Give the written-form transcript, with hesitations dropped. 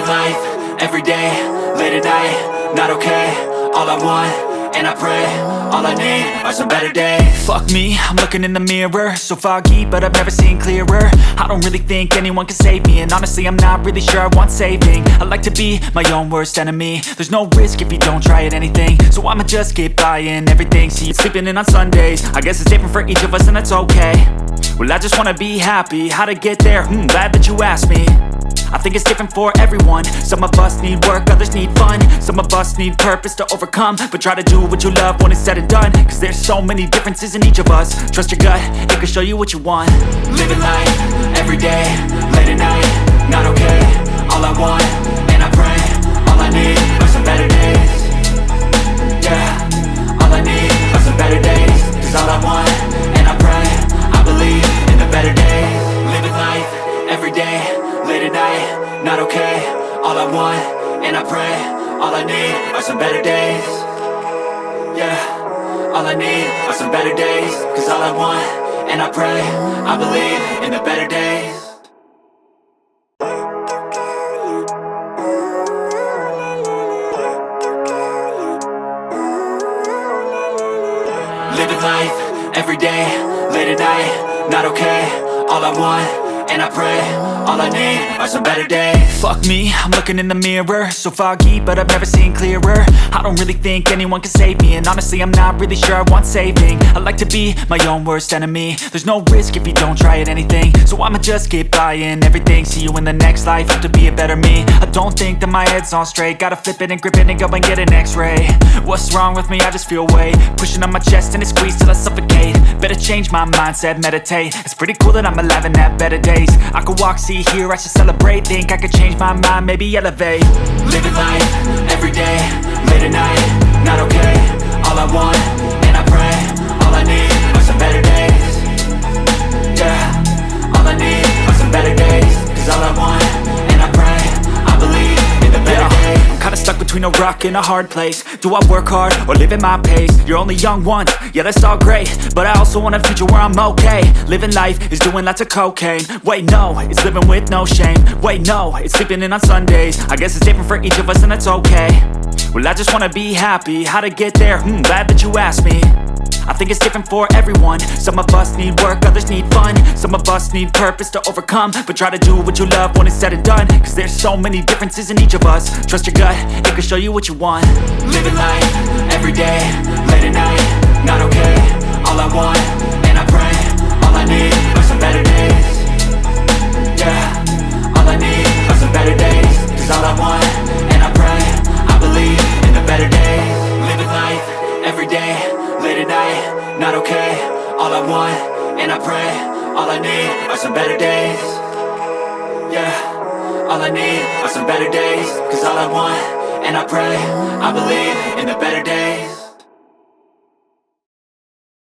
life, everyday, late at night, not okay. All I want, and I pray, all I need are some better days. Fuck me, I'm looking in the mirror, so foggy, but I've never seen clearer. I don't really think anyone can save me, and honestly I'm not really sure I want saving. I like to be my own worst enemy. There's no risk if you don't try at anything, so I'ma just get buying everything. See you sleeping in on Sundays, I guess it's different for each of us and that's okay. Well, I just wanna be happy, how to get there, glad that you asked me. I think it's different for everyone. Some of us need work, others need fun. Some of us need purpose to overcome. But try to do what you love when it's said and done, cause there's so many differences in each of us. Trust your gut, it can show you what you want. Living life, everyday, late at night, not okay. All I want, and I pray, all I need are some better days. Yeah, all I need are some better days. Cause all I want, and I pray, I believe in the better days. Living life, everyday, late at night, not okay. All I want, and I pray, all I need are some better days. Yeah, all I need are some better days. Cause all I want, and I pray, I believe in the better days. Living life, everyday, late at night, not okay. All I want, and I pray, all I need are some better days. Fuck me, I'm looking in the mirror, so foggy, but I've never seen clearer. I don't really think anyone can save me, and honestly I'm not really sure I want saving. I like to be my own worst enemy. There's no risk if you don't try at anything, so I'ma just get buying everything. See you in the next life, have to be a better me. I don't think that my head's on straight, gotta flip it and grip it and go and get an x-ray. What's wrong with me? I just feel weight pushing on my chest and it squeezes till I suffocate. Better change my mindset, meditate. It's pretty cool that I'm alive and have better days. I could walk, see, hear, I should celebrate. Think I could change my mind, maybe elevate. Living life, everyday, late at night, not okay. All I want, and I pray, all I need are some better days. Yeah, all I need are some better days. Cause all I want, and I pray, I believe in the better days. I'm kinda stuck between a rock and a hard place. Do I work hard or live at my pace? You're only young once, yeah that's all great, but I also want a future where I'm okay. Living life is doing lots of cocaine. Wait no, it's living with no shame. Wait no, it's sleeping in on Sundays. I guess it's different for each of us and that's okay. Well I just wanna be happy, how to get there, glad that you asked me. I think it's different for everyone. Some of us need work, others need fun. Some of us need purpose to overcome. But try to do what you love when it's said and done, cause there's so many differences in each of us. Trust your gut, it can show you what you want. Living life, everyday, late at night, not okay. All I want, and I pray, all I need are some better days. Yeah, all I need are some better days. Cause all I want, and I pray, I believe in the better days. Living life, everyday, late at night, not okay. All I want, and I pray, all I need are some better days. Yeah, all I need are some better days. Cause all I want, and I pray, I believe in the better days.